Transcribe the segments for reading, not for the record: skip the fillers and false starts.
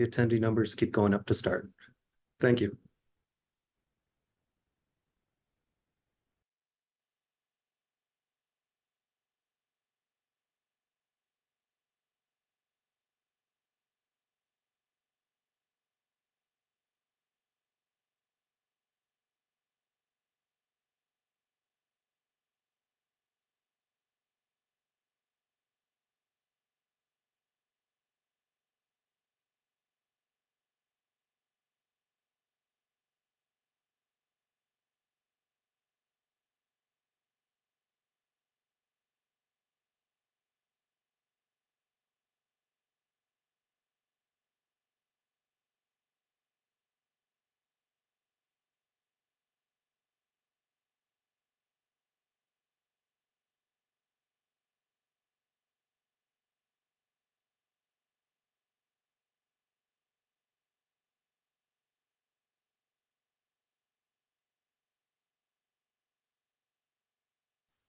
The attendee numbers keep going up to start. Thank you.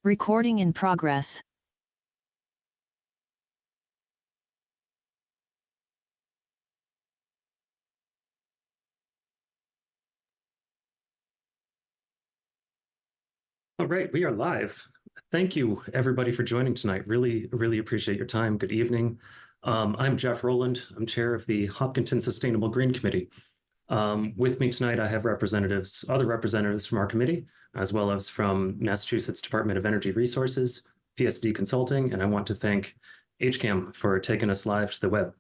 Recording in progress. All right, we are live. Thank you, everybody, for joining tonight. Really, really appreciate your time. Good evening. I'm Jeff Rowland. I'm chair of the Hopkinton Sustainable Green Committee. With me tonight, I have other representatives from our committee, as well as from Massachusetts Department of Energy Resources, PSD Consulting, and I want to thank HCAM for taking us live to the web.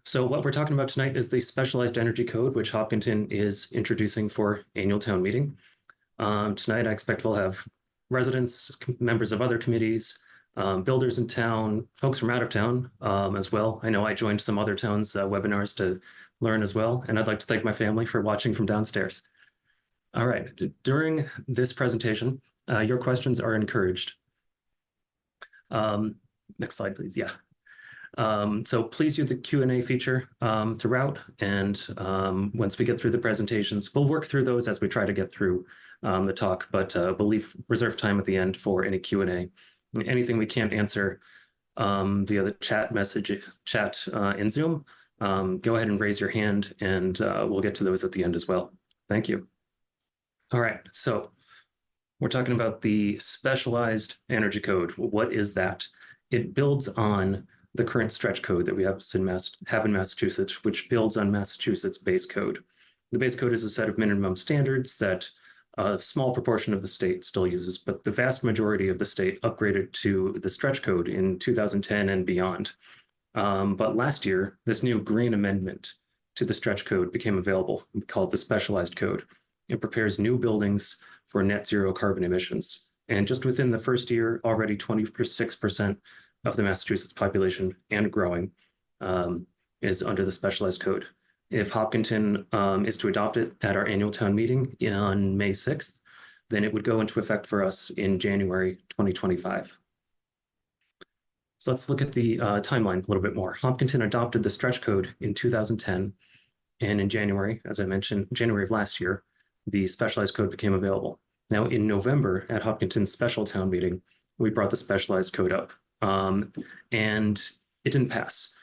So what we're talking about tonight is the Specialized Energy Code, which Hopkinton is introducing for annual town meeting. Tonight, I expect we'll have residents, members of other committees, builders in town, folks from out of town as well. I know I joined some other towns' webinars to learn as well, and I'd like to thank my family for watching from downstairs. All right, during this presentation, your questions are encouraged. Next slide, please. Yeah. So please use the Q&A feature throughout, and once we get through the presentations, we'll work through those as we try to get through the talk, but we'll leave reserved time at the end for any Q&A. Anything we can't answer via the chat in Zoom, go ahead and raise your hand, and we'll get to those at the end as well. Thank you. All right, so we're talking about the Specialized Energy Code. What is that? It builds on the current stretch code that we have in Massachusetts, which builds on Massachusetts base code. The base code is a set of minimum standards that a small proportion of the state still uses, but the vast majority of the state upgraded to the stretch code in 2010 and beyond. But last year, this new green amendment to the stretch code became available, called the Specialized Code. It prepares new buildings for net zero carbon emissions. And just within the first year, already 26% of the Massachusetts population, and growing, is under the Specialized Code. If Hopkinton is to adopt it at our annual town meeting on May 6th, then it would go into effect for us in January 2025. So let's look at the timeline a little bit more. Hopkinton adopted the stretch code in 2010, and in January, as I mentioned, January of last year, the Specialized Code became available. Now in November at Hopkinton's special town meeting, we brought the Specialized Code up, and it didn't pass.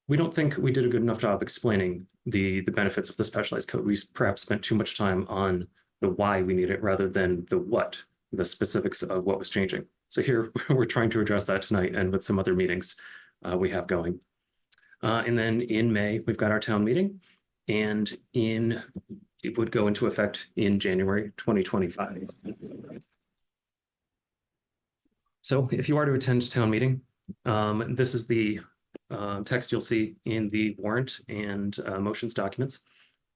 We don't think we did a good enough job explaining the benefits of the Specialized Code. We perhaps spent too much time on the why we need it rather than the what, the specifics of what was changing. So here we're trying to address that tonight, and with some other meetings we have going. And then in May, we've got our town meeting, and it would go into effect in January 2025. So if you are to attend town meeting, this is the text you'll see in the warrant and motions documents.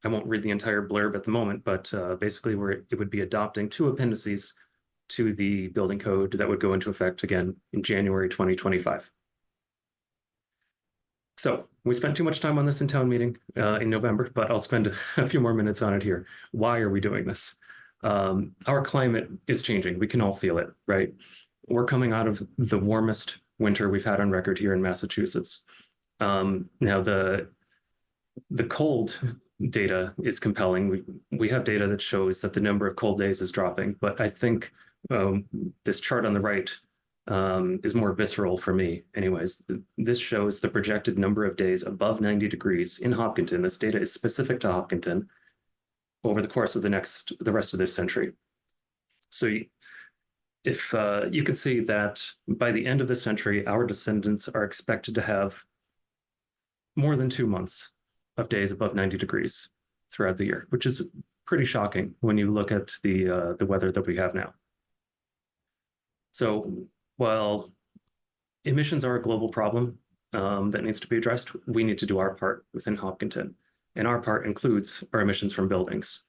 I won't read the entire blurb at the moment, but basically it would be adopting two appendices to the building code that would go into effect again in January 2025. So we spent too much time on this in town meeting in November, but I'll spend a few more minutes on it here. Why are we doing this? Our climate is changing. We can all feel it, right? We're coming out of the warmest winter we've had on record here in Massachusetts. Now the cold data is compelling. We have data that shows that the number of cold days is dropping, but I think this chart on the right is more visceral for me. Anyways, this shows the projected number of days above 90 degrees in Hopkinton. This data is specific to Hopkinton over the course of the rest of this century. So if you can see that by the end of the century, our descendants are expected to have more than 2 months of days above 90 degrees throughout the year, which is pretty shocking when you look at the weather that we have now. So while emissions are a global problem that needs to be addressed, we need to do our part within Hopkinton. And our part includes our emissions from buildings.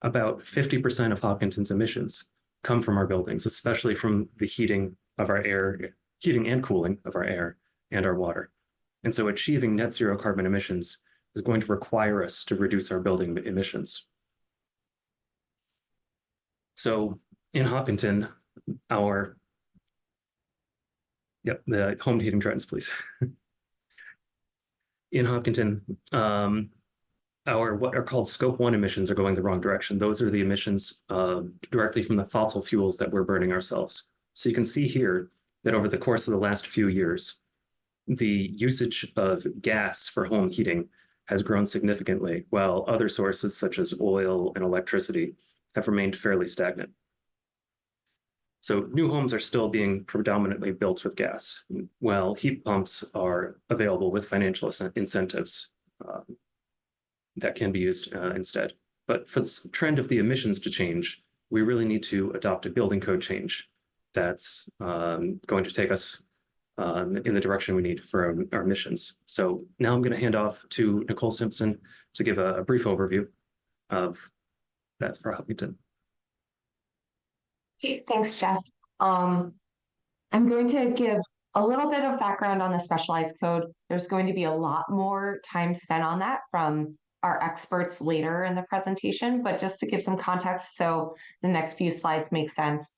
About 50% of Hopkinton's emissions come from our buildings, especially from the heating of our air, heating and cooling of our air and our water. And so achieving net zero carbon emissions is going to require us to reduce our building emissions. So in Hopkinton, the home heating trends, please. In Hopkinton, our what are called Scope 1 emissions are going the wrong direction. Those are the emissions directly from the fossil fuels that we're burning ourselves. So you can see here that over the course of the last few years, the usage of gas for home heating has grown significantly, while other sources such as oil and electricity have remained fairly stagnant. So new homes are still being predominantly built with gas, while heat pumps are available with financial incentives that can be used instead. But for this trend of the emissions to change, we really need to adopt a building code change that's going to take us in the direction we need for our emissions. So now I'm going to hand off to Nicole Simpson to give a brief overview of that for Hopkinton. Okay, thanks, Jeff. I'm going to give a little bit of background on the specialized code. There's going to be a lot more time spent on that from our experts later in the presentation, but just to give some context so the next few slides make sense.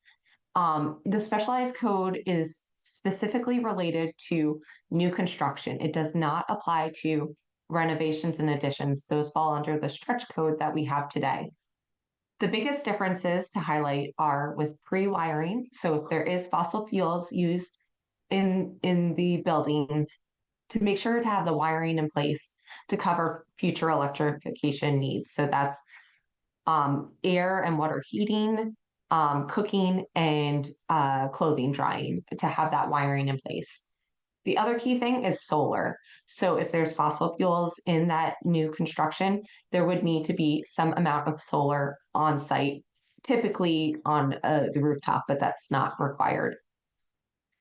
The specialized code is specifically related to new construction. It does not apply to renovations and additions. Those fall under the stretch code that we have today. The biggest differences to highlight are with pre-wiring. So if there is fossil fuels used in the building, to make sure to have the wiring in place to cover future electrification needs. So that's air and water heating, cooking, and clothing drying, to have that wiring in place. The other key thing is solar. So if there's fossil fuels in that new construction, there would need to be some amount of solar on site, typically on the rooftop, but that's not required.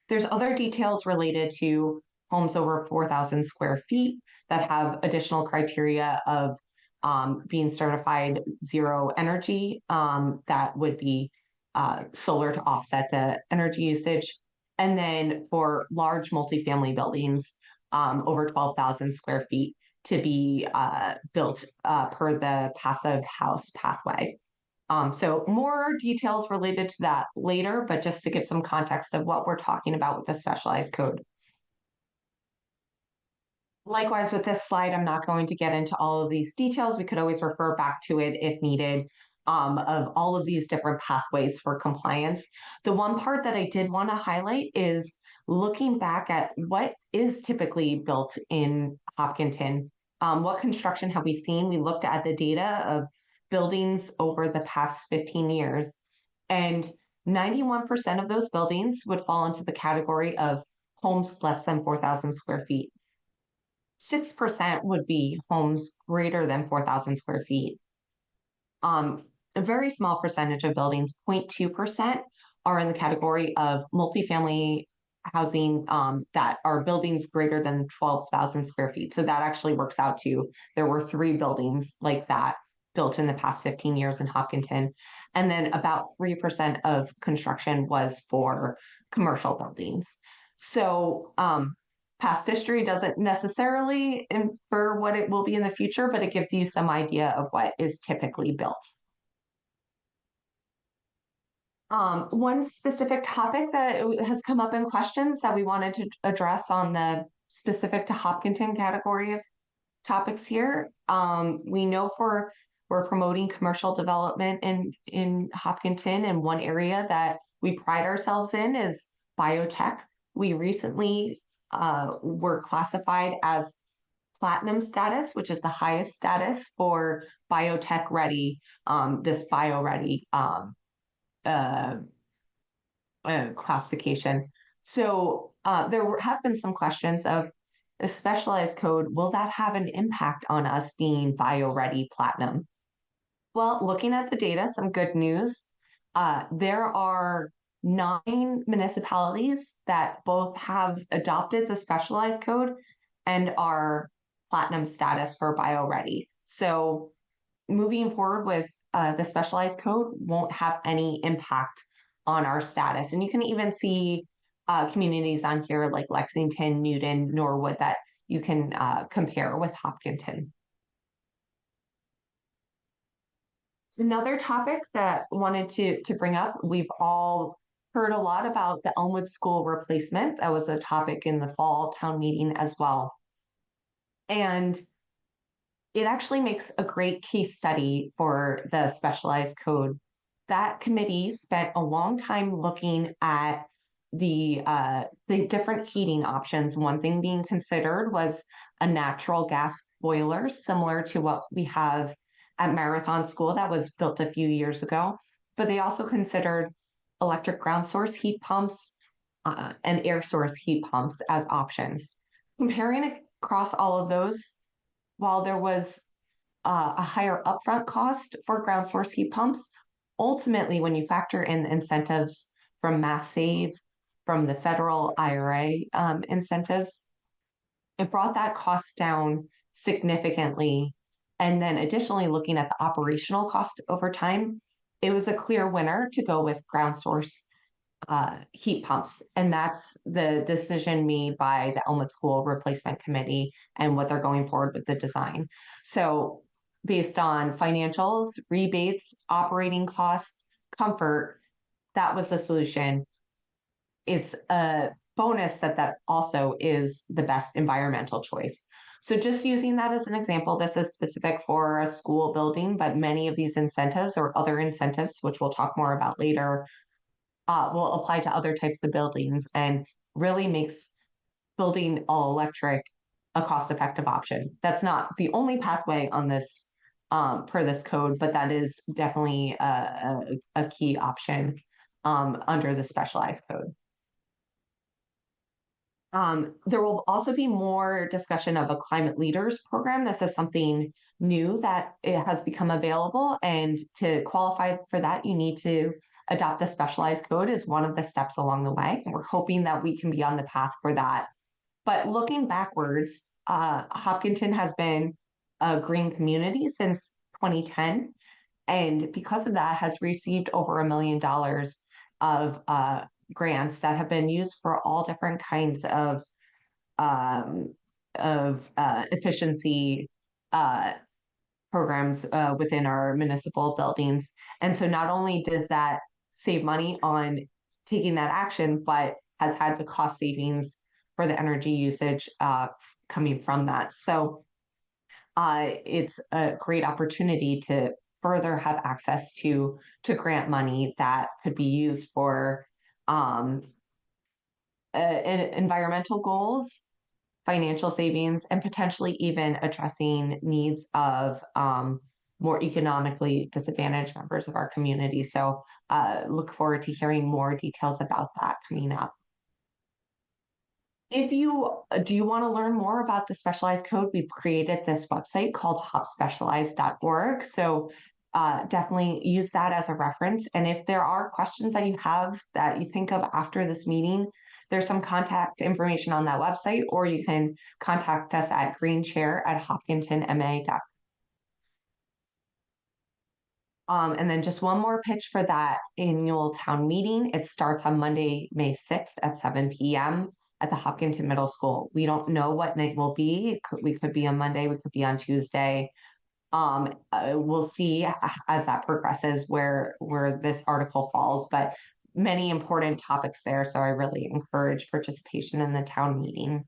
There's other details related to homes over 4,000 square feet that have additional criteria of being certified zero energy, that would be solar to offset the energy usage. And then for large multifamily buildings, over 12,000 square feet, to be built per the passive house pathway. So more details related to that later, but just to give some context of what we're talking about with the specialized code. Likewise, with this slide, I'm not going to get into all of these details. We could always refer back to it if needed, of all of these different pathways for compliance. The one part that I did want to highlight is looking back at what is typically built in Hopkinton. What construction have we seen? We looked at the data of buildings over the past 15 years, and 91% of those buildings would fall into the category of homes less than 4,000 square feet. 6% would be homes greater than 4,000 square feet. A very small percentage of buildings, 0.2%, are in the category of multifamily housing that are buildings greater than 12,000 square feet. So that actually works out to, there were 3 buildings like that built in the past 15 years in Hopkinton. And then about 3% of construction was for commercial buildings. So past history doesn't necessarily infer what it will be in the future, but it gives you some idea of what is typically built. One specific topic that has come up in questions that we wanted to address on the specific to Hopkinton category of topics here. We know we're promoting commercial development in Hopkinton, and one area that we pride ourselves in is biotech. We recently were classified as platinum status, which is the highest status for biotech ready, this bio ready uh, classification. So there have been some questions of the specialized code, will that have an impact on us being bio ready platinum? Well, looking at the data, some good news. There are 9 municipalities that both have adopted the specialized code and are platinum status for bio ready. So moving forward with the specialized code won't have any impact on our status. And you can even see communities on here like Lexington, Newton, Norwood that you can compare with Hopkinton. Another topic that I wanted to bring up, we've all heard a lot about the Elmwood School replacement. That was a topic in the fall town meeting as well. And it actually makes a great case study for the specialized code. That committee spent a long time looking at the different heating options. One thing being considered was a natural gas boiler, similar to what we have at Marathon School that was built a few years ago. But they also considered electric ground source heat pumps and air source heat pumps as options. Comparing across all of those, while there was a higher upfront cost for ground source heat pumps, ultimately, when you factor in the incentives from Mass Save, from the federal IRA incentives, it brought that cost down significantly. And then additionally, looking at the operational cost over time, it was a clear winner to go with ground source heat pumps. And that's the decision made by the Elmwood School Replacement Committee and what they're going forward with the design. So based on financials, rebates, operating costs, comfort, that was the solution. It's a bonus that also is the best environmental choice. So just using that as an example, this is specific for a school building, but many of these incentives or other incentives, which we'll talk more about later, will apply to other types of buildings and really makes building all electric a cost-effective option. That's not the only pathway on this per this code, but that is definitely a key option under the specialized code. There will also be more discussion of a climate leaders program. This is something new that it has become available, and to qualify for that, you need to adopt the specialized code as one of the steps along the way. And we're hoping that we can be on the path for that. But looking backwards, Hopkinton has been a green community since 2010. And because of that, has received over $1 million of grants that have been used for all different kinds of efficiency programs within our municipal buildings. And so not only does that save money on taking that action, but has had the cost savings for the energy usage coming from that. So it's a great opportunity to further have access to grant money that could be used for environmental goals, financial savings, and potentially even addressing needs of more economically disadvantaged members of our community. So look forward to hearing more details about that coming up. If you do want to learn more about the specialized code, we've created this website called hopspecialized.org. So definitely use that as a reference. And if there are questions that you have that you think of after this meeting, there's some contact information on that website, or you can contact us at greenchair@hopkintonma.com. And then just one more pitch for that annual town meeting. It starts on Monday, May 6th at 7 p.m. at the Hopkinton Middle School. We don't know what night will be. We could be on Monday, we could be on Tuesday. We'll see as that progresses where this article falls, but many important topics there. So I really encourage participation in the town meeting.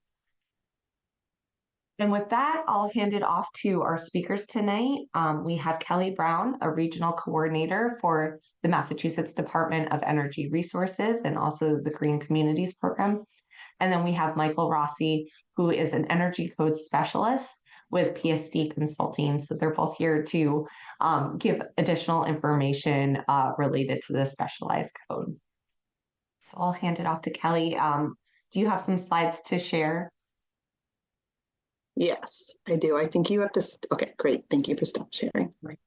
And with that, I'll hand it off to our speakers tonight. We have Kelly Brown, a regional coordinator for the Massachusetts Department of Energy Resources and also the Green Communities Program. And then we have Michael Rossi, who is an energy code specialist with PSD Consulting. So they're both here to give additional information related to the specialized code. So I'll hand it off to Kelly. Do you have some slides to share? Yes, I do. I think you have to, okay, great. Thank you for stop sharing. Right.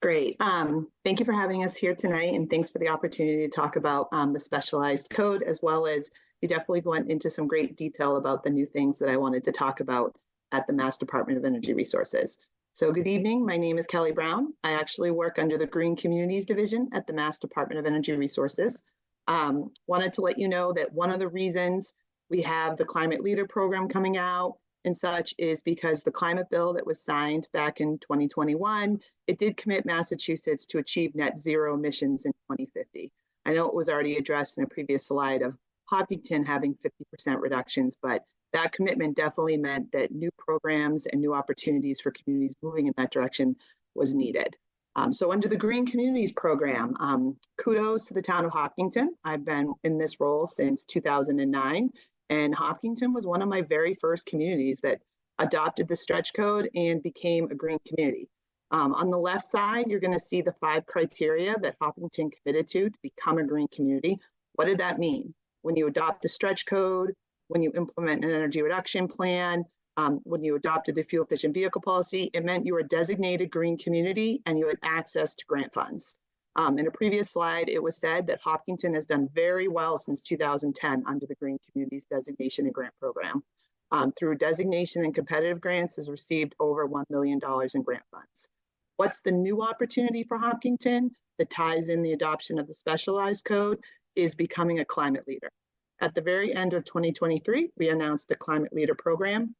Great. Thank you for having us here tonight, and thanks for the opportunity to talk about the specialized code, as well as you definitely went into some great detail about the new things that I wanted to talk about at the Mass Department of Energy Resources. So good evening. My name is Kelly Brown. I actually work under the Green Communities Division at the Mass Department of Energy Resources. Wanted to let you know that one of the reasons we have the Climate Leader program coming out and such is because the climate bill that was signed back in 2021, it did commit Massachusetts to achieve net zero emissions in 2050. I know it was already addressed in a previous slide of Hopkinton having 50% reductions, but that commitment definitely meant that new programs and new opportunities for communities moving in that direction was needed. So under the Green Communities Program, kudos to the town of Hopkinton. I've been in this role since 2009. And Hopkinton was one of my very first communities that adopted the stretch code and became a green community. On the left side, you're going to see the 5 criteria that Hopkinton committed to become a green community. What did that mean? When you adopt the stretch code, when you implement an energy reduction plan, when you adopted the fuel efficient vehicle policy, it meant you were a designated green community and you had access to grant funds. In a previous slide, it was said that Hopkinton has done very well since 2010 under the Green Communities Designation and Grant Program. Through designation and competitive grants, has received over $1 million in grant funds. What's the new opportunity for Hopkinton that ties in the adoption of the specialized code is becoming a climate leader. At the very end of 2023, we announced the Climate Leader program.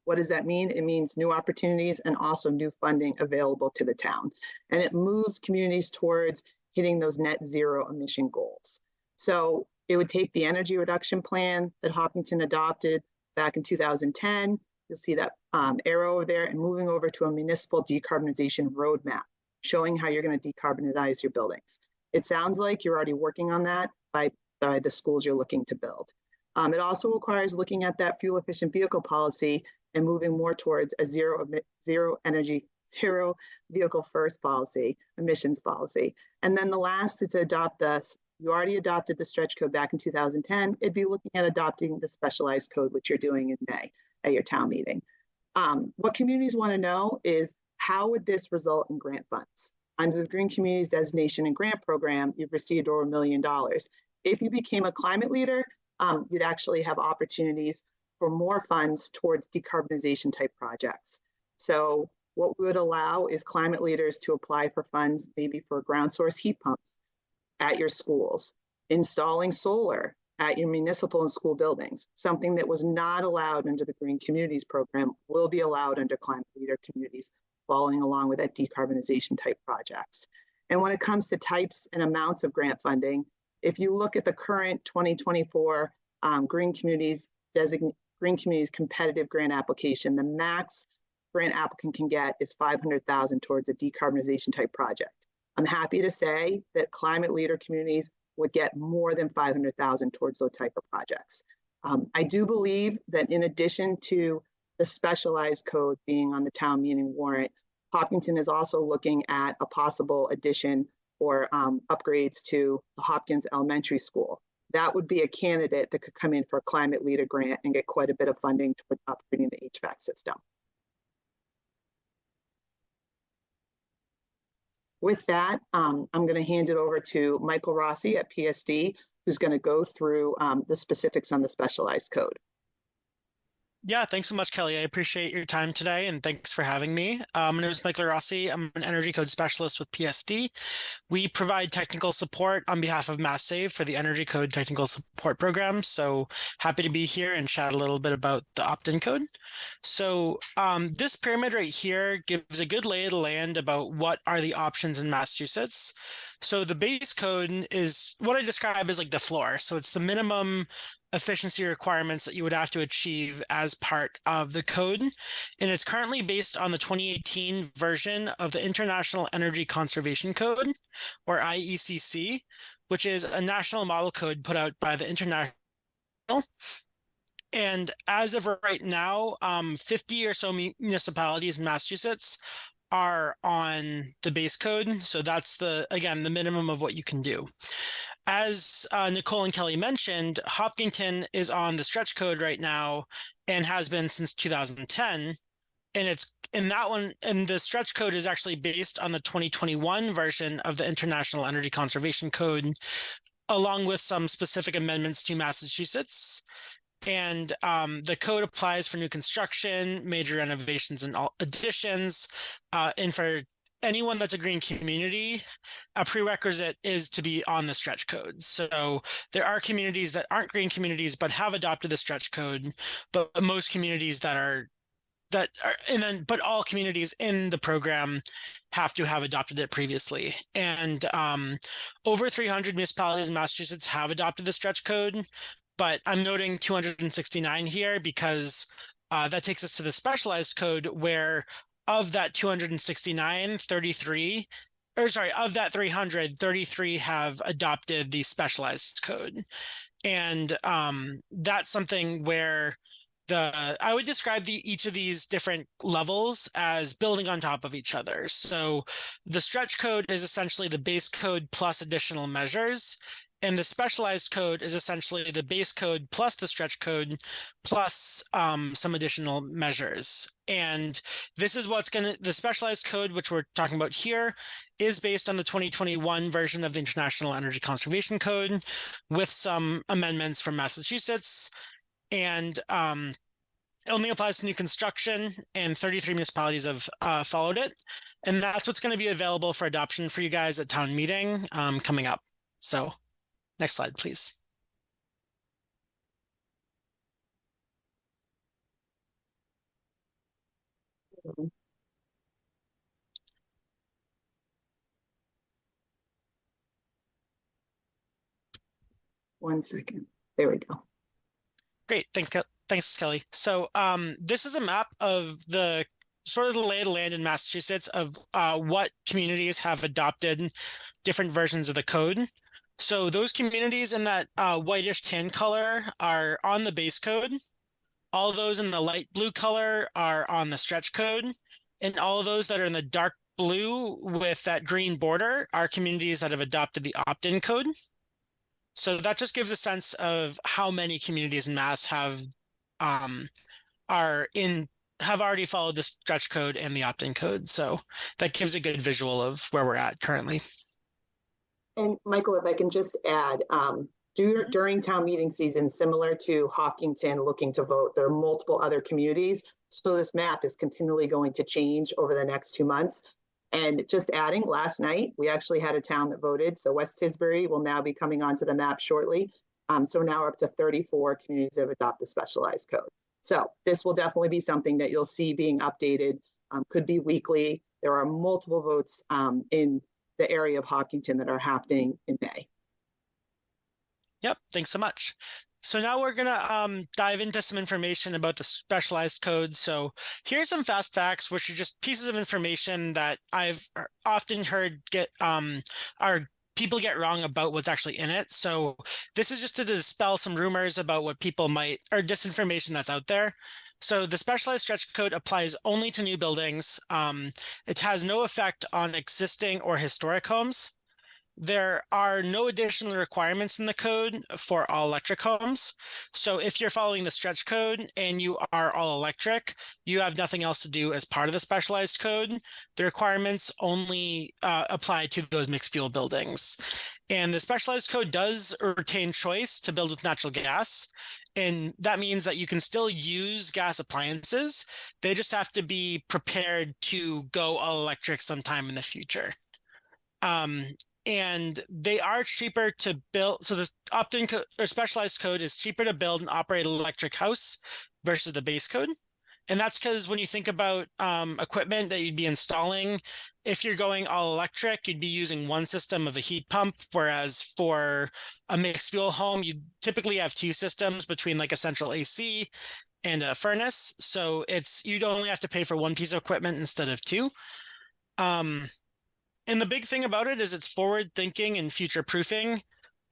What does that mean? It means new opportunities and also new funding available to the town. And it moves communities towards hitting those net zero emission goals. So it would take the energy reduction plan that Hopkinton adopted back in 2010. You'll see that arrow over there, and moving over to a municipal decarbonization roadmap, showing how you're going to decarbonize your buildings. It sounds like you're already working on that by the schools you're looking to build. It also requires looking at that fuel efficient vehicle policy and moving more towards a zero vehicle first policy, emissions policy. And then the last is to adopt you already adopted the stretch code back in 2010. It'd be looking at adopting the specialized code, which you're doing in May at your town meeting. What communities want to know is, how would this result in grant funds? Under the Green Communities Designation and Grant Program, you've received over $1 million. If you became a climate leader, you'd actually have opportunities for more funds towards decarbonization type projects. So what we would allow is climate leaders to apply for funds, maybe for ground source heat pumps at your schools, installing solar at your municipal and school buildings. Something that was not allowed under the Green Communities Program will be allowed under climate leader communities, following along with that decarbonization type projects. And when it comes to types and amounts of grant funding, if you look at the current 2024 Green Communities competitive grant application, the max grant applicant can get is $500,000 towards a decarbonization type project. I'm happy to say that climate leader communities would get more than $500,000 towards those type of projects. I do believe that in addition to the specialized code being on the town meeting warrant, Hopkinton is also looking at a possible addition or upgrades to the Hopkins Elementary School. That would be a candidate that could come in for a climate leader grant and get quite a bit of funding toward upgrading the HVAC system. With that, I'm going to hand it over to Michael Rossi at PSD, who's going to go through the specifics on the specialized code. Yeah, thanks so much, Kelly. I appreciate your time today and thanks for having me. My name is Michael Rossi. I'm an energy code specialist with PSD. We provide technical support on behalf of MassSave for the Energy Code Technical Support Program. So happy to be here and chat a little bit about the opt-in code. So this pyramid right here gives a good lay of the land about what are the options in Massachusetts. So the base code is what I describe as like the floor. So it's the minimum efficiency requirements that you would have to achieve as part of the code. And it's currently based on the 2018 version of the International Energy Conservation Code, or IECC, which is a national model code put out by the International. And as of right now, 50 or so municipalities in Massachusetts are on the base code. So that's again, the minimum of what you can do. As Nicole and Kelly mentioned, Hopkinton is on the stretch code right now and has been since 2010. And it's in that one, and the stretch code is actually based on the 2021 version of the International Energy Conservation Code, along with some specific amendments to Massachusetts. And the code applies for new construction, major renovations, and all additions. And for anyone that's a green community, a prerequisite is to be on the stretch code. So there are communities that aren't green communities but have adopted the stretch code, but most communities but all communities in the program have to have adopted it previously. And over 300 municipalities in Massachusetts have adopted the stretch code, but I'm noting 269 here because that takes us to the specialized code, where of that 269, of that 300, 33 have adopted the specialized code. And that's something where I would describe each of these different levels as building on top of each other. So the stretch code is essentially the base code plus additional measures. And the specialized code is essentially the base code plus the stretch code plus some additional measures. And this is the specialized code, which we're talking about here, is based on the 2021 version of the International Energy Conservation Code with some amendments from Massachusetts. And it only applies to new construction, and 33 municipalities have followed it. And that's what's going to be available for adoption for you guys at town meeting coming up. So next slide, please. One second. There we go. Great. Thanks, Kelly. So this is a map of the sort of the lay of the land in Massachusetts of what communities have adopted different versions of the code. So those communities in that whitish tan color are on the base code. All those in the light blue color are on the stretch code. And all of those that are in the dark blue with that green border are communities that have adopted the opt-in code. So that just gives a sense of how many communities in Mass have already followed the stretch code and the opt-in code. So that gives a good visual of where we're at currently. And Michael, if I can just add, during town meeting season, similar to Hopkinton looking to vote, there are multiple other communities. So this map is continually going to change over the next 2 months. And just adding, last night, we actually had a town that voted. So West Tisbury will now be coming onto the map shortly. So now we're up to 34 communities that have adopted the specialized code. So this will definitely be something that you'll see being updated, could be weekly. There are multiple votes in the area of Hopkinton that are happening in May. Yep, thanks so much. So now we're going to dive into some information about the specialized codes. So here's some fast facts, which are just pieces of information that I've often heard people get wrong about what's actually in it. So this is just to dispel some rumors about what people or disinformation that's out there. So the specialized stretch code applies only to new buildings. It has no effect on existing or historic homes. there are no additional requirements in the code for all electric homes. So if you're following the stretch code and you are all electric, you have nothing else to do as part of the specialized code. The requirements only apply to those mixed fuel buildings. And the specialized code does retain choice to build with natural gas. And that means that you can still use gas appliances. They just have to be prepared to go all electric sometime in the future. And they are cheaper to build. So the opt-in or specialized code is cheaper to build and operate an electric house versus the base code. And that's because when you think about equipment that you'd be installing, if you're going all electric, you'd be using one system of a heat pump, whereas for a mixed fuel home, you typically have two systems between like a central AC and a furnace. So you'd only have to pay for one piece of equipment instead of two. And the big thing about it is it's forward thinking and future proofing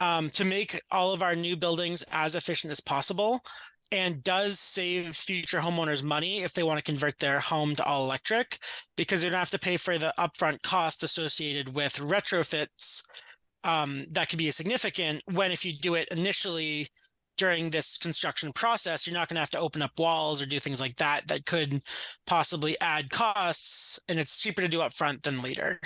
to make all of our new buildings as efficient as possible, and does save future homeowners money if they want to convert their home to all electric, because they don't have to pay for the upfront cost associated with retrofits that could be significant, when if you do it initially during this construction process, you're not going to have to open up walls or do things like that that could possibly add costs, and it's cheaper to do upfront than later.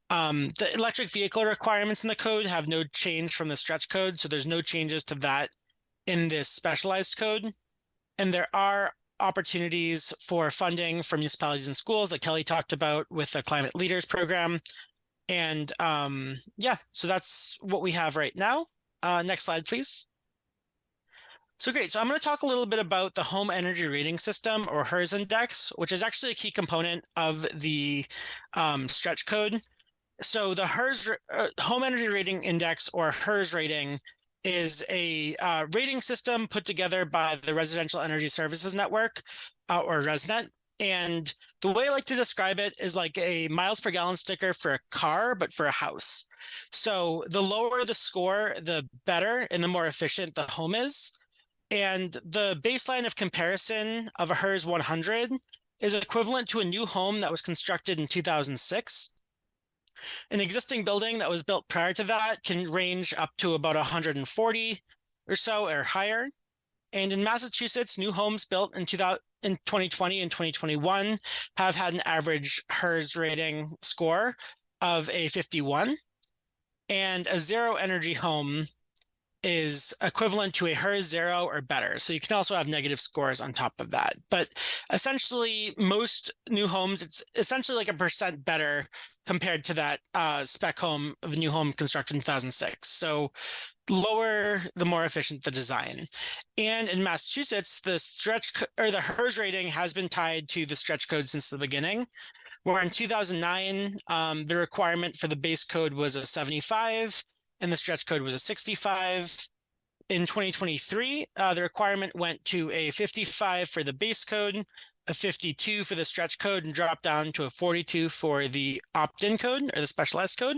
The electric vehicle requirements in the code have no change from the stretch code, so there's no changes to that in this specialized code. And there are opportunities for funding for municipalities and schools that Kelly talked about with the Climate Leaders program. And yeah, so that's what we have right now. Next slide, please. So great. So I'm going to talk a little bit about the Home Energy Rating System, or HERS Index, which is actually a key component of the stretch code. So the HERS Home Energy Rating Index, or HERS rating, is a rating system put together by the Residential Energy Services Network, or ResNet. And the way I like to describe it is like a miles per gallon sticker for a car, but for a house. So the lower the score, the better and the more efficient the home is. And the baseline of comparison of a HERS 100 is equivalent to a new home that was constructed in 2006. An existing building that was built prior to that can range up to about 140 or so or higher. And in Massachusetts, new homes built in 2020 and 2021 have had an average HERS rating score of a 51. And a zero energy home is equivalent to a HERS 0 or better. So you can also have negative scores on top of that. But essentially, most new homes, it's essentially like a % better compared to that spec home of a new home constructed in 2006. So lower, the more efficient the design. And in Massachusetts, the HERS rating has been tied to the stretch code since the beginning, where in 2009, the requirement for the base code was a 75, and the stretch code was a 65. In 2023, the requirement went to a 55 for the base code, a 52 for the stretch code, and dropped down to a 42 for the opt-in code, or the specialized code.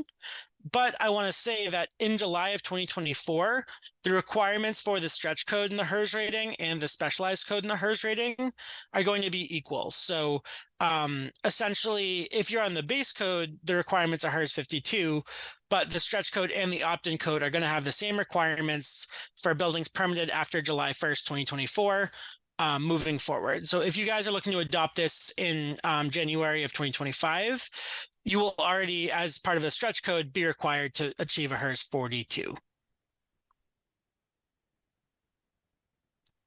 But I want to say that in July of 2024, the requirements for the stretch code in the HERS rating and the specialized code in the HERS rating are going to be equal. So essentially, if you're on the base code, the requirements are HERS 52, but the stretch code and the opt-in code are going to have the same requirements for buildings permitted after July 1st, 2024. Moving forward. So if you guys are looking to adopt this in January of 2025, you will already, as part of the stretch code, be required to achieve a HERS 42. All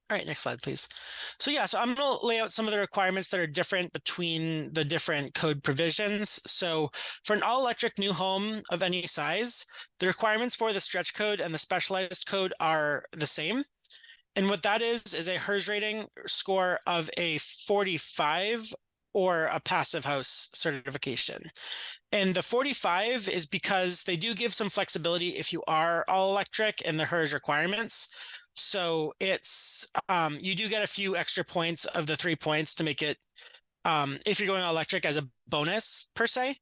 right, next slide, please. So yeah, so I'm going to lay out some of the requirements that are different between the different code provisions. So for an all-electric new home of any size, the requirements for the stretch code and the specialized code are the same. And what that is a HERS rating score of a 45 or a passive house certification. And the 45 is because they do give some flexibility if you are all electric in the HERS requirements. So it's, you do get a few extra points of the 3 points to make it, if you're going all electric, as a bonus per se.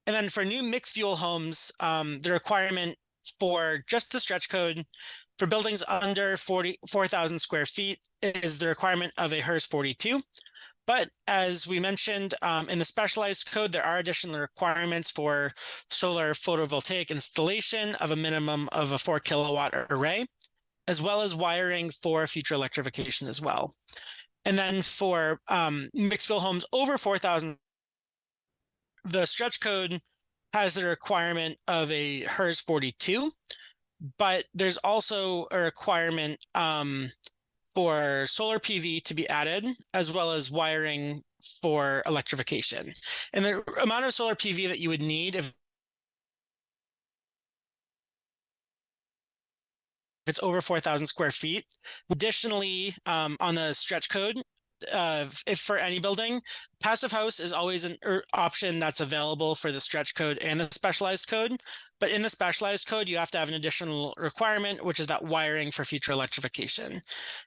And then for new mixed fuel homes, the requirement for just the stretch code for buildings under 4,000 square feet is the requirement of a HERS 42. But as we mentioned, in the specialized code, there are additional requirements for solar photovoltaic installation of a minimum of a 4 kilowatt array, as well as wiring for future electrification as well. And then for mixed fuel homes over 4,000, the stretch code has the requirement of a HERS 42, but there's also a requirement for solar PV to be added, as well as wiring for electrification. And the amount of solar PV that you would need if it's over 4,000 square feet. Additionally, on the stretch code, if for any building, passive house is always an option that's available for the stretch code and the specialized code. But in the specialized code, you have to have an additional requirement, which is that wiring for future electrification.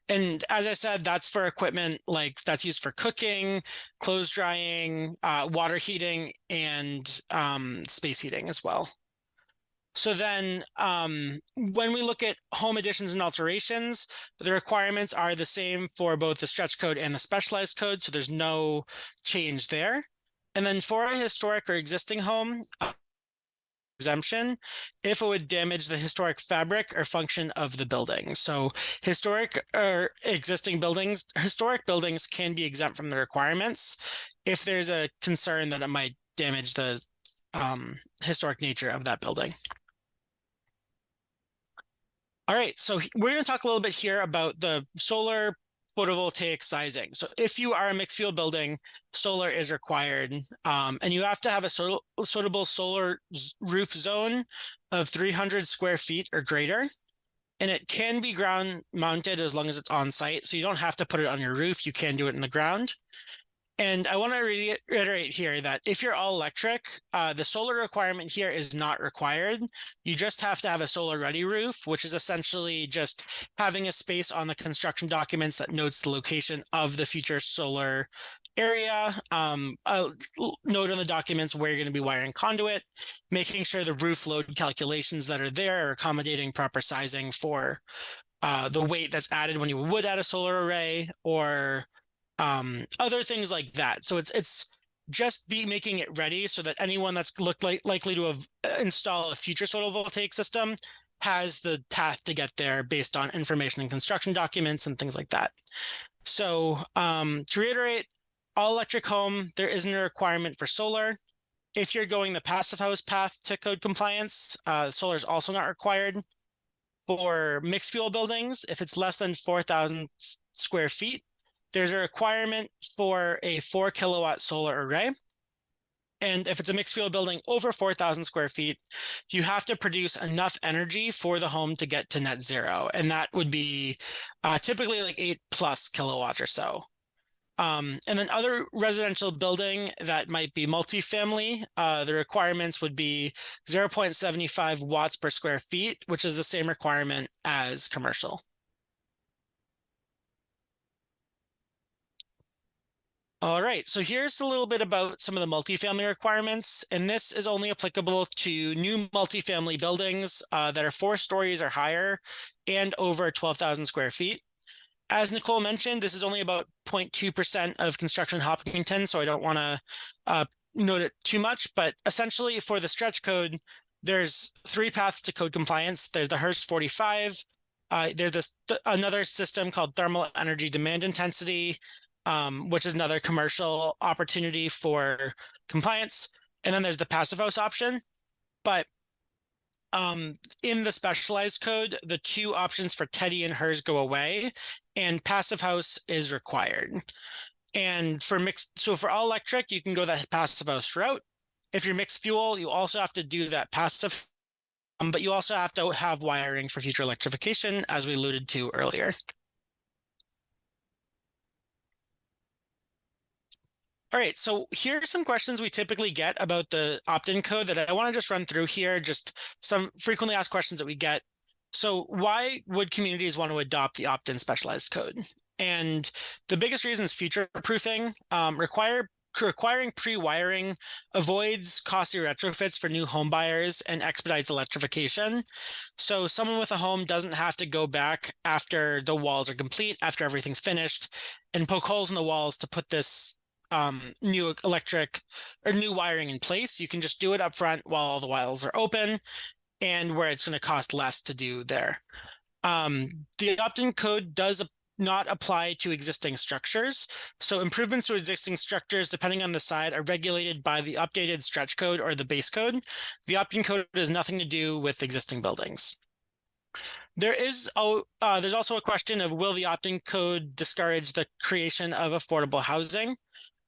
And as I said, that's for equipment like that's used for cooking, clothes drying, water heating, and space heating as well. So then when we look at home additions and alterations, the requirements are the same for both the stretch code and the specialized code. So there's no change there. And then for a historic or existing home, exemption if it would damage the historic fabric or function of the building. So historic or existing buildings, historic buildings can be exempt from the requirements if there's a concern that it might damage the historic nature of that building. All right, so we're going to talk a little bit here about the solar photovoltaic sizing. So if you are a mixed fuel building, solar is required, and you have to have a suitable solar roof zone of 300 square feet or greater. And it can be ground mounted as long as it's on site. So you don't have to put it on your roof. You can do it in the ground. And I want to reiterate here that if you're all electric, the solar requirement here is not required. You just have to have a solar ready roof, which is essentially just having a space on the construction documents that notes the location of the future solar area, a note on the documents where you're going to be wiring conduit, making sure the roof load calculations that are there are accommodating proper sizing for the weight that's added when you would add a solar array, or other things like that. So it's just making it ready so that anyone that's likely to have install a future photovoltaic system has the path to get there based on information in construction documents and things like that. So to reiterate, all electric home, there isn't a requirement for solar. If you're going the passive house path to code compliance, solar is also not required. For mixed fuel buildings, if it's less than 4,000 square feet, there's a requirement for a 4 kilowatt solar array. And if it's a mixed fuel building over 4,000 square feet, you have to produce enough energy for the home to get to net zero. And that would be typically like 8+ kilowatts or so. And then other residential building that might be multifamily, the requirements would be 0.75 watts per square feet, which is the same requirement as commercial. All right, so here's a little bit about some of the multifamily requirements, and this is only applicable to new multifamily buildings that are 4 stories or higher and over 12,000 square feet. As Nicole mentioned, this is only about 0.2% of construction in Hopkinton, so I don't want to note it too much, but essentially for the stretch code, there's 3 paths to code compliance. There's the HERS 45, there's another system called thermal energy demand intensity, which is another commercial opportunity for compliance. And then there's the passive house option. But in the specialized code, the 2 options for TEDI and HERS go away, and passive house is required. And for for all electric, you can go that passive house route. If you're mixed fuel, you also have to do that passive, but you also have to have wiring for future electrification, as we alluded to earlier. All right, so here are some questions we typically get about the opt-in code that I want to just run through here, just some frequently asked questions that we get. So why would communities want to adopt the opt-in specialized code? And the biggest reason is future proofing. Require requiring pre-wiring avoids costly retrofits for new home buyers and expedites electrification. So someone with a home doesn't have to go back after the walls are complete, after everything's finished, and poke holes in the walls to put this new electric or new wiring in place. You can just do it up front while all the walls are open, and where it's going to cost less to do there. The opt-in code does not apply to existing structures. So improvements to existing structures, depending on the site, are regulated by the updated stretch code or the base code. The opt-in code has nothing to do with existing buildings. There's also a question of, will the opt-in code discourage the creation of affordable housing?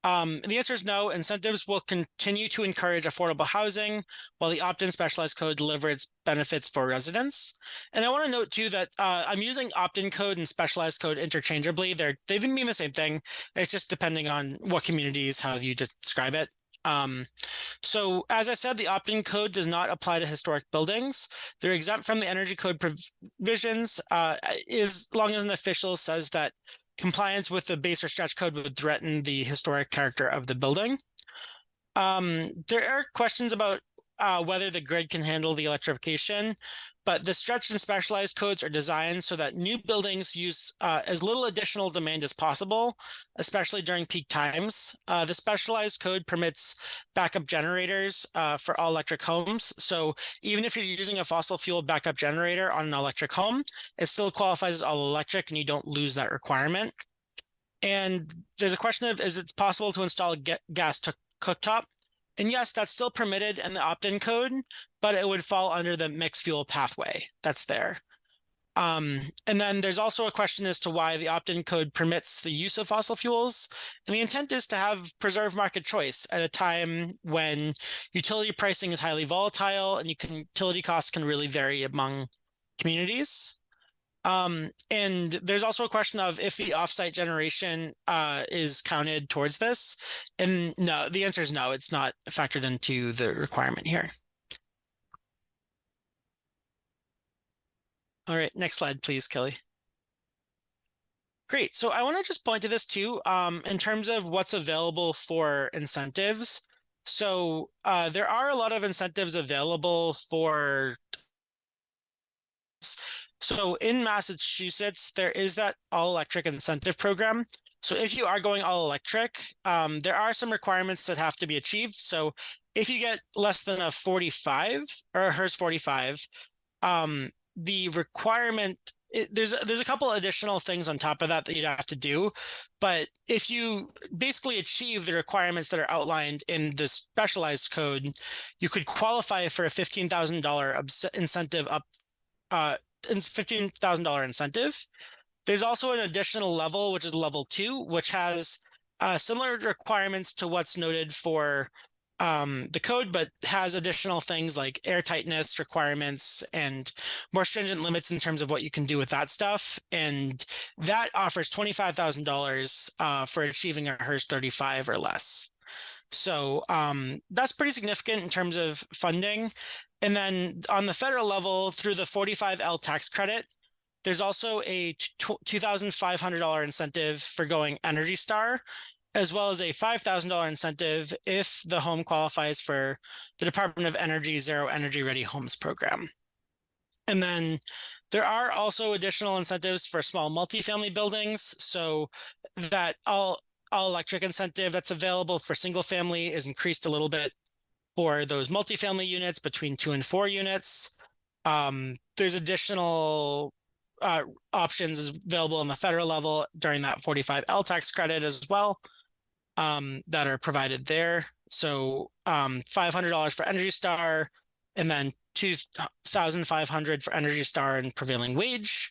The answer is no. Incentives will continue to encourage affordable housing while the opt-in specialized code delivers benefits for residents. And I want to note too that I'm using opt-in code and specialized code interchangeably. They mean the same thing. It's just depending on what communities, how you describe it. So as I said, the opt-in code does not apply to historic buildings. They're exempt from the energy code provisions as long as an official says that compliance with the base or stretch code would threaten the historic character of the building. There are questions about whether the grid can handle the electrification, but the stretch and specialized codes are designed so that new buildings use as little additional demand as possible, especially during peak times. The specialized code permits backup generators for all electric homes. So even if you're using a fossil fuel backup generator on an electric home, it still qualifies as all electric and you don't lose that requirement. And there's a question of, is it possible to install a gas cooktop? And yes, that's still permitted in the opt-in code, but it would fall under the mixed fuel pathway that's there. And then there's also a question as to why the opt-in code permits the use of fossil fuels. And the intent is to preserve market choice at a time when utility pricing is highly volatile and utility costs can really vary among communities. And there's also a question of if the offsite generation is counted towards this. And no, the answer is no, it's not factored into the requirement here. All right, next slide, please, Kelly. Great. So I want to just point to this too, in terms of what's available for incentives. So there are a lot of incentives available for. So in Massachusetts, there is that all-electric incentive program. So if you are going all-electric, there are some requirements that have to be achieved. So if you get less than a 45 or a HERS 45, the requirement, there's a couple additional things on top of that you'd have to do. But if you basically achieve the requirements that are outlined in the specialized code, you could qualify for a $15,000 incentive $15,000 incentive. There's also an additional level, which is level 2, which has similar requirements to what's noted for the code, but has additional things like airtightness requirements and more stringent limits in terms of what you can do with that stuff. And that offers $25,000 for achieving a HERS 35 or less. So that's pretty significant in terms of funding. And then on the federal level, through the 45L tax credit, there's also a $2,500 incentive for going Energy Star, as well as a $5,000 incentive if the home qualifies for the Department of Energy Zero Energy Ready Homes program. And then there are also additional incentives for small multifamily buildings, so that all electric incentive that's available for single family is increased a little bit for those multifamily units between 2 and 4 units. There's additional options available on the federal level during that 45L tax credit as well that are provided there. So $500 for Energy Star, and then $2,500 for Energy Star and prevailing wage,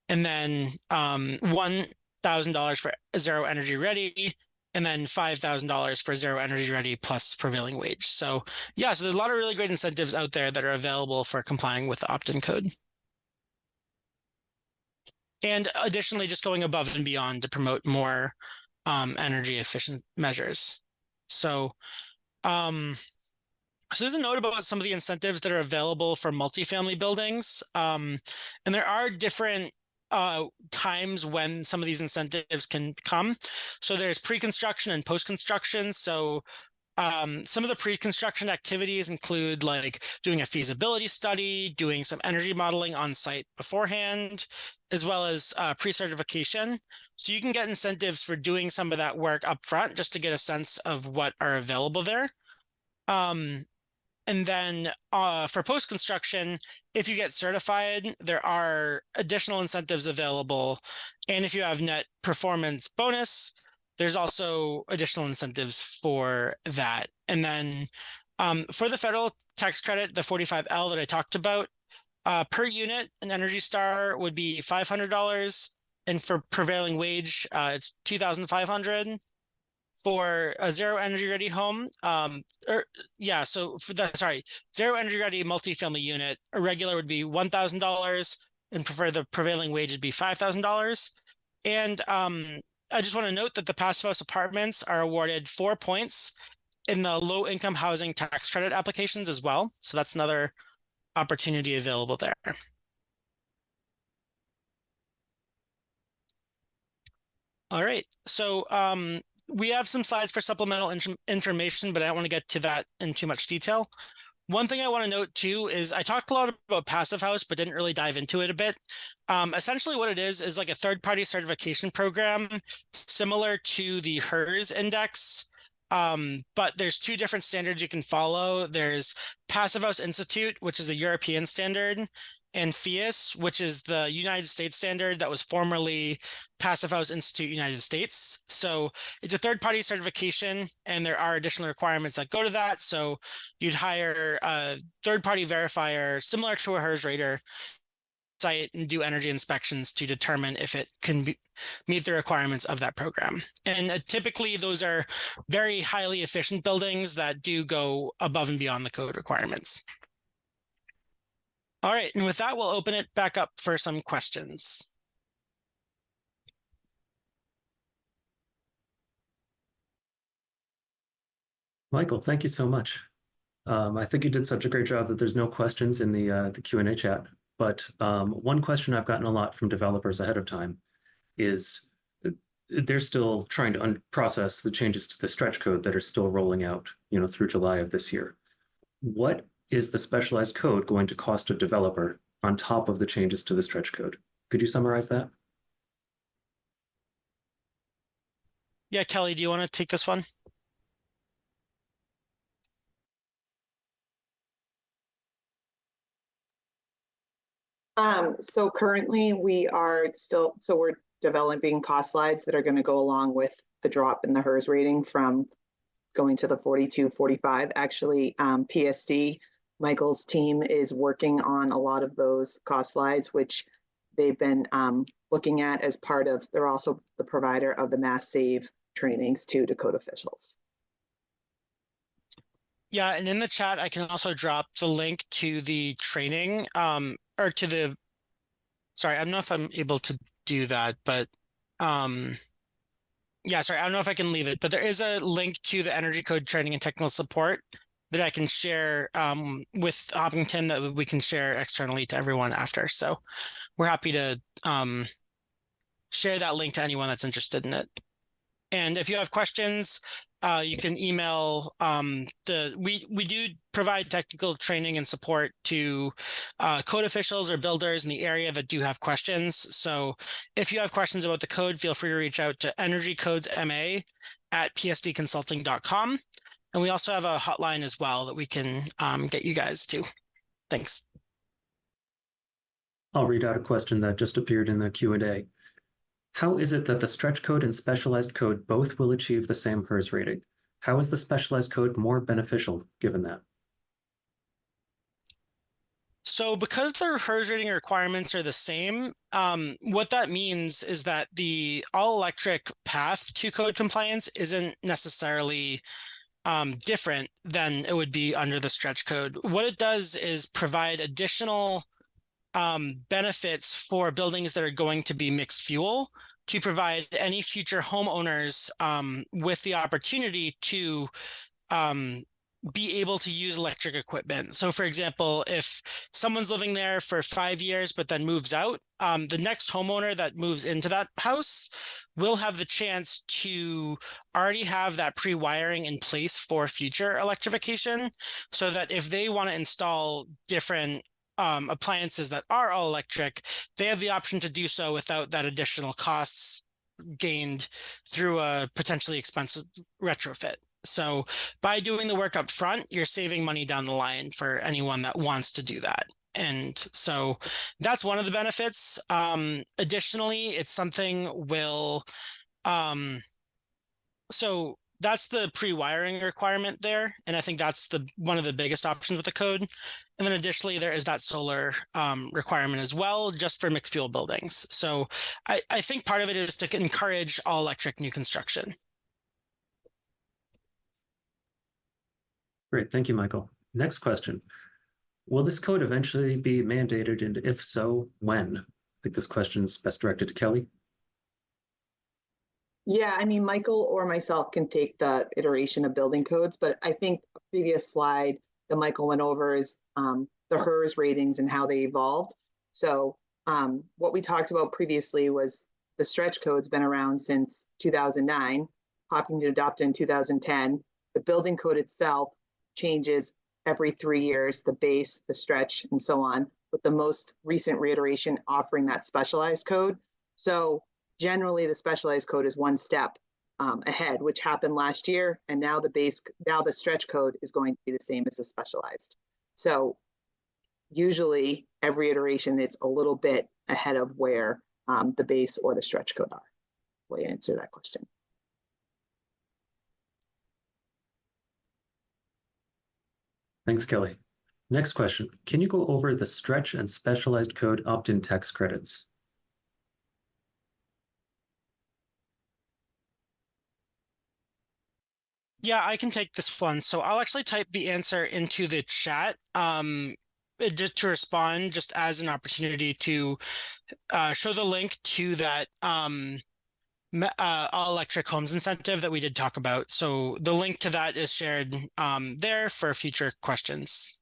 and then $1,000 for Zero Energy Ready, and then $5,000 for Zero Energy Ready plus prevailing wage. So yeah, so there's a lot of really great incentives out there that are available for complying with the opt-in code. And additionally, just going above and beyond to promote more energy efficient measures. So, so there's a note about some of the incentives that are available for multifamily buildings. And there are different times when some of these incentives can come. So there's pre-construction and post-construction. So some of the pre-construction activities include like doing a feasibility study, doing some energy modeling on site beforehand, as well as pre-certification. So you can get incentives for doing some of that work up front just to get a sense of what are available there. And then for post-construction, if you get certified, there are additional incentives available. And if you have net performance bonus, there's also additional incentives for that. And then for the federal tax credit, the 45L that I talked about, per unit, an Energy Star would be $500. And for prevailing wage, it's $2,500. For a zero energy ready home, so for that, zero energy ready multifamily unit, a regular would be $1,000, and for the prevailing wage would be $5,000. And I just want to note that the Passive House apartments are awarded 4 points in the low income housing tax credit applications as well. So that's another opportunity available there. All right, so we have some slides for supplemental information, but I don't want to get to that in too much detail. One thing I want to note too is I talked a lot about Passive House, but didn't really dive into it a bit. Essentially what it is like a third-party certification program similar to the HERS index. But there's two different standards you can follow. There's Passive House Institute, which is a European standard, and FIAS, which is the United States standard that was formerly Passive House Institute United States. So it's a third-party certification, and there are additional requirements that go to that. So you'd hire a third-party verifier similar to a HERS rater site and do energy inspections to determine if it can meet the requirements of that program. And typically those are very highly efficient buildings that do go above and beyond the code requirements. All right, and with that, we'll open it back up for some questions. Michael, thank you so much. I think you did such a great job that there's no questions in the Q&A chat. But one question I've gotten a lot from developers ahead of time is they're still trying to process the changes to the stretch code that are still rolling out, through July of this year. What is the specialized code going to cost a developer on top of the changes to the stretch code? Could you summarize that? Yeah, Kelly, do you want to take this one? So currently we're developing cost slides that are going to go along with the drop in the HERS rating from going to the 4245. Actually, PSD, Michael's team is working on a lot of those cost slides, which they've been looking at as part of, they're also the provider of the Mass Save trainings to code officials. Yeah, and in the chat, I can also drop the link to the training, or to the, sorry, I don't know if I'm able to do that, but yeah, sorry, I don't know if I can leave it, but there is a link to the Energy Code training and technical support that I can share with Hopkinton that we can share externally to everyone after. So we're happy to share that link to anyone that's interested in it. And if you have questions, you can email we do provide technical training and support to code officials or builders in the area that do have questions. So if you have questions about the code, feel free to reach out to energycodesma@psdconsulting.com. And we also have a hotline as well that we can get you guys to. Thanks. I'll read out a question that just appeared in the Q&A. How is it that the stretch code and specialized code both will achieve the same HERS rating? How is the specialized code more beneficial given that? So because their HERS rating requirements are the same, what that means is that the all-electric path to code compliance isn't necessarily different than it would be under the stretch code. What it does is provide additional benefits for buildings that are going to be mixed fuel to provide any future homeowners with the opportunity to be able to use electric equipment. So for example, if someone's living there for 5 years but then moves out, the next homeowner that moves into that house will have the chance to already have that pre-wiring in place for future electrification, so that if they want to install different appliances that are all electric, they have the option to do so without that additional costs gained through a potentially expensive retrofit. So by doing the work up front, you're saving money down the line for anyone that wants to do that. And so that's one of the benefits. Additionally, it's something so that's the pre-wiring requirement there. And I think that's one of the biggest options with the code. And then additionally, there is that solar requirement as well, just for mixed fuel buildings. So I think part of it is to encourage all electric new construction. Great, thank you, Michael. Next question. Will this code eventually be mandated, and if so, when? I think this question is best directed to Kelly. Yeah, I mean, Michael or myself can take the iteration of building codes, but I think a previous slide that Michael went over is the HERS ratings and how they evolved. So what we talked about previously was the stretch code's been around since 2009, Hopkinton adopted in 2010. The building code itself changes every 3 years, the base, the stretch, and so on, with the most recent reiteration offering that specialized code. So generally the specialized code is one step ahead, which happened last year. And now the stretch code is going to be the same as the specialized. So usually every iteration, it's a little bit ahead of where the base or the stretch code are. Will you answer that question? Thanks, Kelly. Next question. Can you go over the stretch and specialized code opt-in tax credits? Yeah, I can take this one. So I'll actually type the answer into the chat just to respond, just as an opportunity to show the link to that all electric homes incentive that we did talk about. So the link to that is shared there for future questions.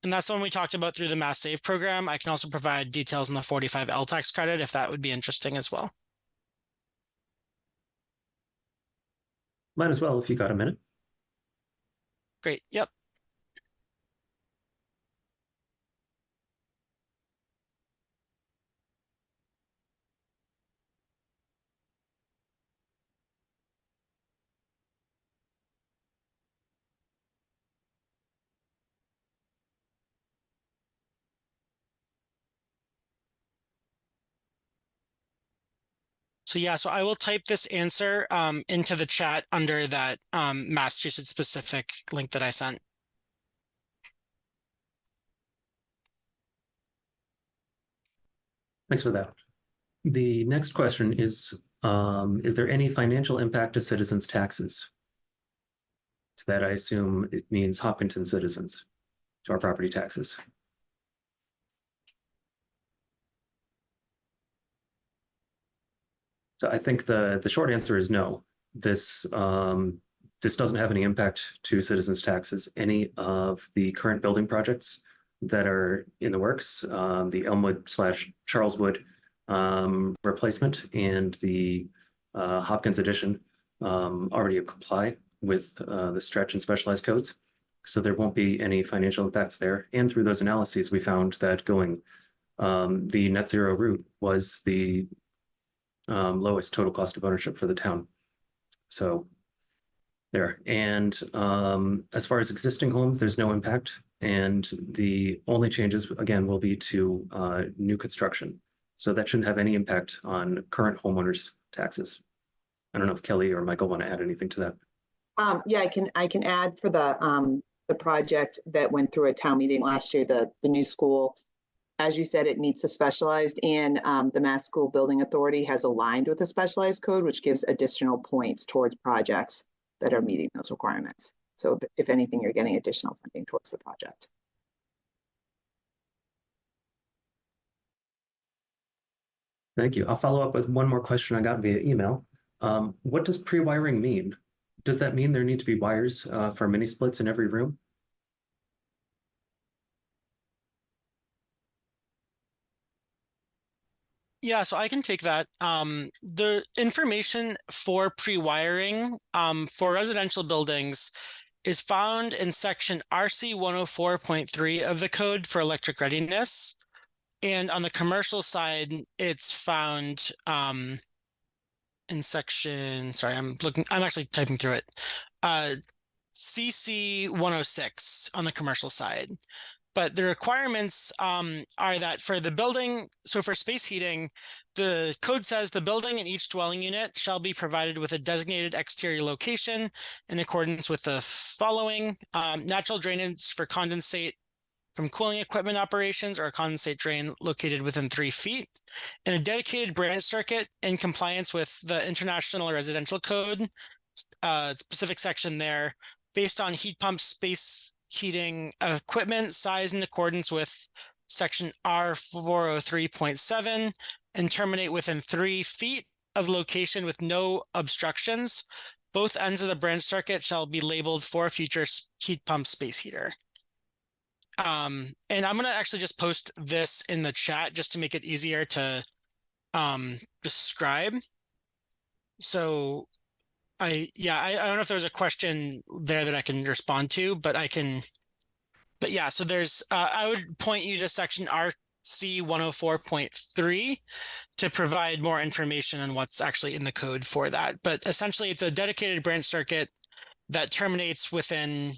And that's the one we talked about through the Mass Save program. I can also provide details on the 45L tax credit if that would be interesting as well. Might as well if you got a minute. Great. Yep. So yeah, so I will type this answer into the chat under that Massachusetts specific link that I sent. Thanks for that. The next question is there any financial impact to citizens' taxes? So that I assume it means Hopkinton citizens to our property taxes. So I think the short answer is no. This doesn't have any impact to citizens' taxes. Any of the current building projects that are in the works, the Elmwood / Charleswood replacement and the Hopkins addition already comply with the stretch and specialized codes. So there won't be any financial impacts there. And through those analyses, we found that going the net zero route was the lowest total cost of ownership for the town. So there. And as far as existing homes, there's no impact. And the only changes, again, will be to new construction. So that shouldn't have any impact on current homeowners' taxes. I don't know if Kelly or Michael want to add anything to that. Yeah, I can add for the project that went through a town meeting last year, the new school. As you said, it meets the specialized, and the Mass School Building Authority has aligned with the specialized code, which gives additional points towards projects that are meeting those requirements. So if anything, you're getting additional funding towards the project. Thank you. I'll follow up with one more question I got via email. What does pre-wiring mean? Does that mean there need to be wires for mini splits in every room? Yeah, so I can take that. The information for pre-wiring for residential buildings is found in section RC 104.3 of the code for electric readiness. And on the commercial side, it's found in section, sorry, I'm actually typing through it. CC 106 on the commercial side. But the requirements are that for the building, so for space heating, the code says the building and each dwelling unit shall be provided with a designated exterior location in accordance with the following: natural drainage for condensate from cooling equipment operations or a condensate drain located within 3 feet, and a dedicated branch circuit in compliance with the International Residential Code, specific section there, based on heat pump space heating equipment size in accordance with section R403.7, and terminate within 3 feet of location with no obstructions. Both ends of the branch circuit shall be labeled for future heat pump space heater. And I'm gonna actually just post this in the chat just to make it easier to describe. So I don't know if there's a question there that I can respond to, but yeah, so there's I would point you to section RC 104.3 to provide more information on what's actually in the code for that. But essentially it's a dedicated branch circuit that terminates within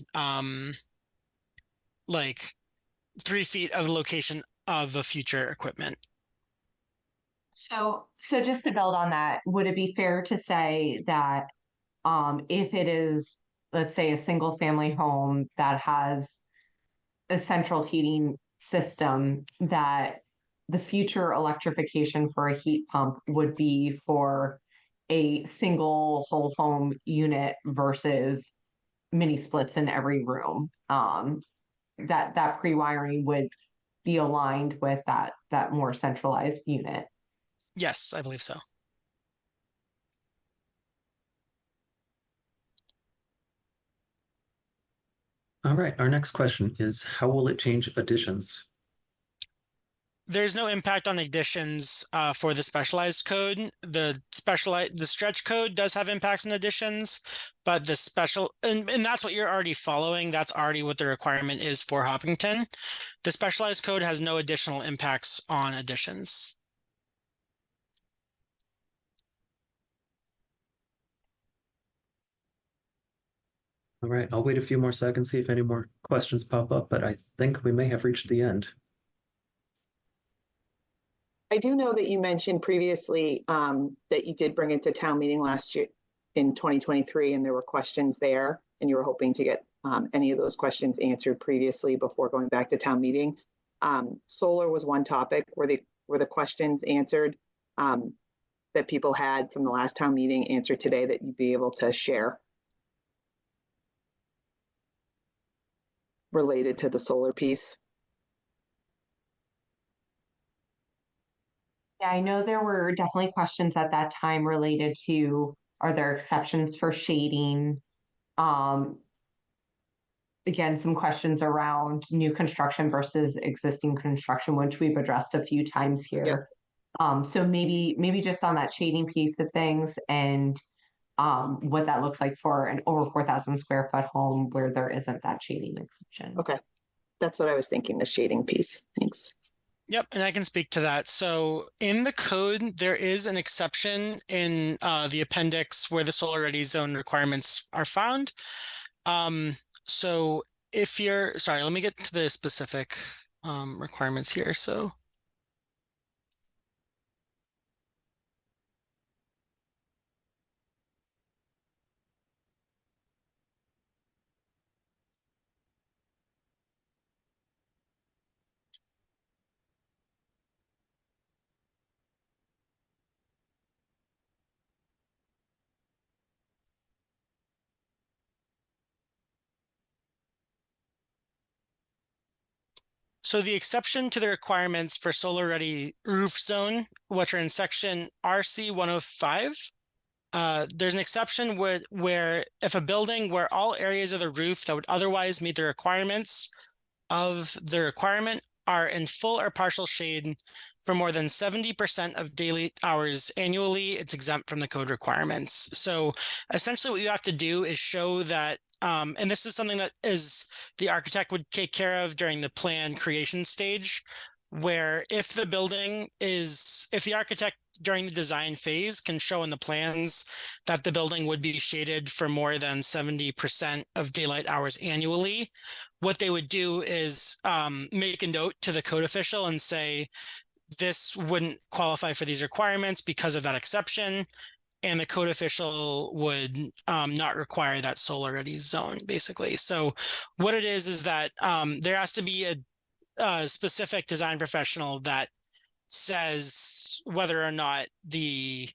like 3 feet of the location of a future equipment. So just to build on that, would it be fair to say that if it is, let's say, a single family home that has a central heating system, that the future electrification for a heat pump would be for a single whole home unit versus mini splits in every room? That pre-wiring would be aligned with that more centralized unit. Yes, I believe so. All right, our next question is, how will it change additions? There's no impact on additions for the specialized code. The stretch code does have impacts on additions, but the special, and that's what you're already following. That's already what the requirement is for Hopkinton. The specialized code has no additional impacts on additions. All right, I'll wait a few more seconds, see if any more questions pop up, but I think we may have reached the end. I do know that you mentioned previously that you did bring it to town meeting last year in 2023, and there were questions there, and you were hoping to get any of those questions answered previously before going back to town meeting. Solar was one topic. Were the questions answered that people had from the last town meeting answered today that you'd be able to share related to the solar piece? Yeah, I know there were definitely questions at that time related to, are there exceptions for shading? Again, some questions around new construction versus existing construction, which we've addressed a few times here. So maybe just on that shading piece of things and what that looks like for an over 4,000 square foot home where there isn't that shading exception. Okay, that's what I was thinking, the shading piece. Thanks. Yep, and I can speak to that. So in the code, there is an exception in the appendix where the solar ready zone requirements are found. So if you're, sorry, let me get to the specific requirements here. So So the exception to the requirements for solar ready roof zone, which are in section RC 105, there's an exception where if a building where all areas of the roof that would otherwise meet the requirements of the requirement are in full or partial shade for more than 70% of daily hours annually, it's exempt from the code requirements. So essentially what you have to do is show that, and this is something that the architect would take care of during the plan creation stage, where if the architect during the design phase can show in the plans that the building would be shaded for more than 70% of daylight hours annually, what they would do is make a note to the code official and say, this wouldn't qualify for these requirements because of that exception. And the code official would not require that solar ready zone, basically. So what it is that there has to be a specific design professional that says whether or not the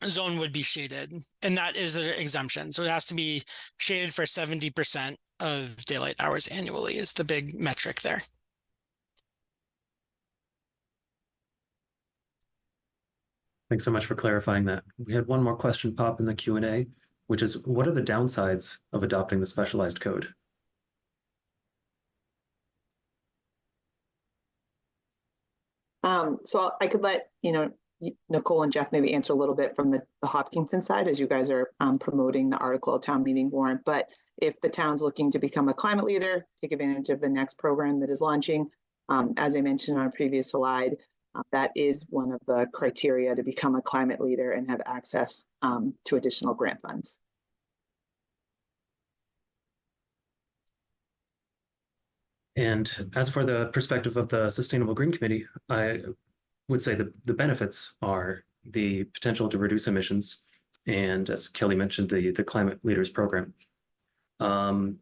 zone would be shaded, and that is the exemption. So it has to be shaded for 70% of daylight hours annually is the big metric there. Thanks so much for clarifying that. We had one more question pop in the Q&A, which is, what are the downsides of adopting the specialized code? So I could let Nicole and Jeff maybe answer a little bit from the Hopkinton side as you guys are promoting the article of town meeting warrant. But if the town's looking to become a climate leader, take advantage of the next program that is launching, as I mentioned on a previous slide, that is one of the criteria to become a climate leader and have access to additional grant funds. And as for the perspective of the Sustainable Green Committee, I would say the benefits are the potential to reduce emissions, and as Kelly mentioned, the Climate Leaders Program. There's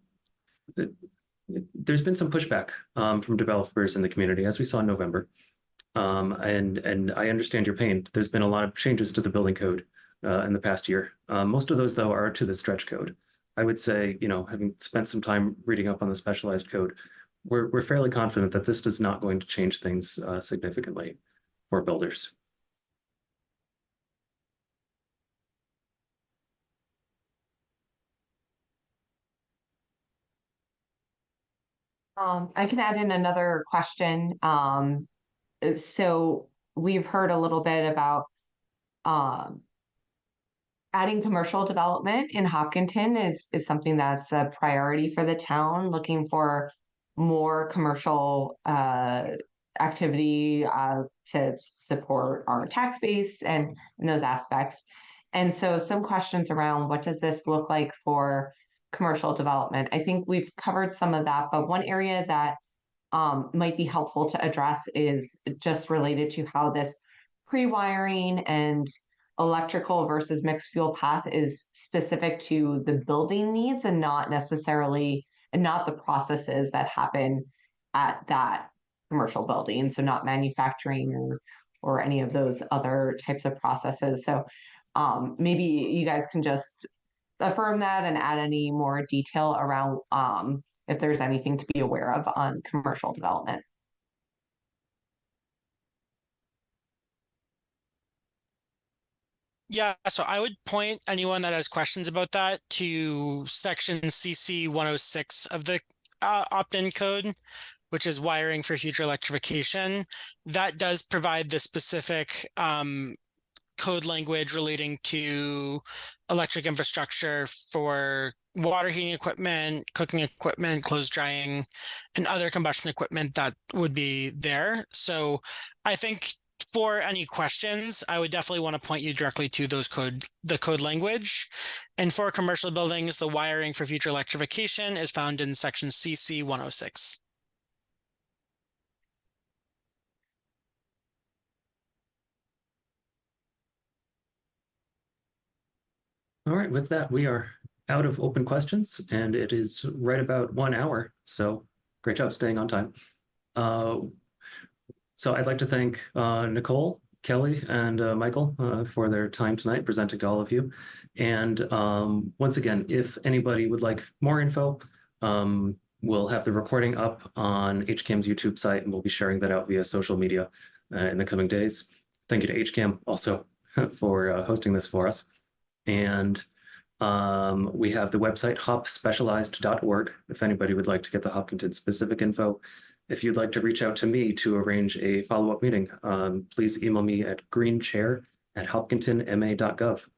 been some pushback from developers in the community, as we saw in November. And I understand your pain. There's been a lot of changes to the building code in the past year. Most of those, though, are to the stretch code. I would say, having spent some time reading up on the specialized code, we're fairly confident that this is not going to change things significantly for builders. I can add in another question. So we've heard a little bit about adding commercial development in Hopkinton is something that's a priority for the town, looking for more commercial activity to support our tax base and those aspects. And so some questions around what does this look like for commercial development? I think we've covered some of that, but one area that might be helpful to address is just related to how this pre-wiring and electrical versus mixed fuel path is specific to the building needs and not necessarily, and not the processes that happen at that commercial building. So not manufacturing or any of those other types of processes. So maybe you guys can just affirm that and add any more detail around if there's anything to be aware of on commercial development. Yeah, so I would point anyone that has questions about that to section CC 106 of the opt-in code, which is wiring for future electrification. That does provide the specific code language relating to electric infrastructure for water heating equipment, cooking equipment, clothes drying, and other combustion equipment that would be there. So I think for any questions, I would definitely want to point you directly to the code language. And for commercial buildings, the wiring for future electrification is found in section CC 106. All right, with that, we are out of open questions, and it is right about 1 hour. So great job staying on time. So I'd like to thank Nicole, Kelly, and Michael for their time tonight presenting to all of you. And once again, if anybody would like more info, we'll have the recording up on HCAM's YouTube site, and we'll be sharing that out via social media in the coming days. Thank you to HCAM also for hosting this for us. And we have the website hopspecialized.org if anybody would like to get the Hopkinton specific info. If you'd like to reach out to me to arrange a follow-up meeting, please email me at greenchair@hopkintonma.gov.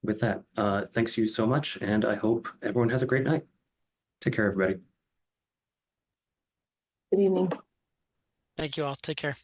With that, thanks you so much, and I hope everyone has a great night. Take care, everybody. Good evening. Thank you all. Take care.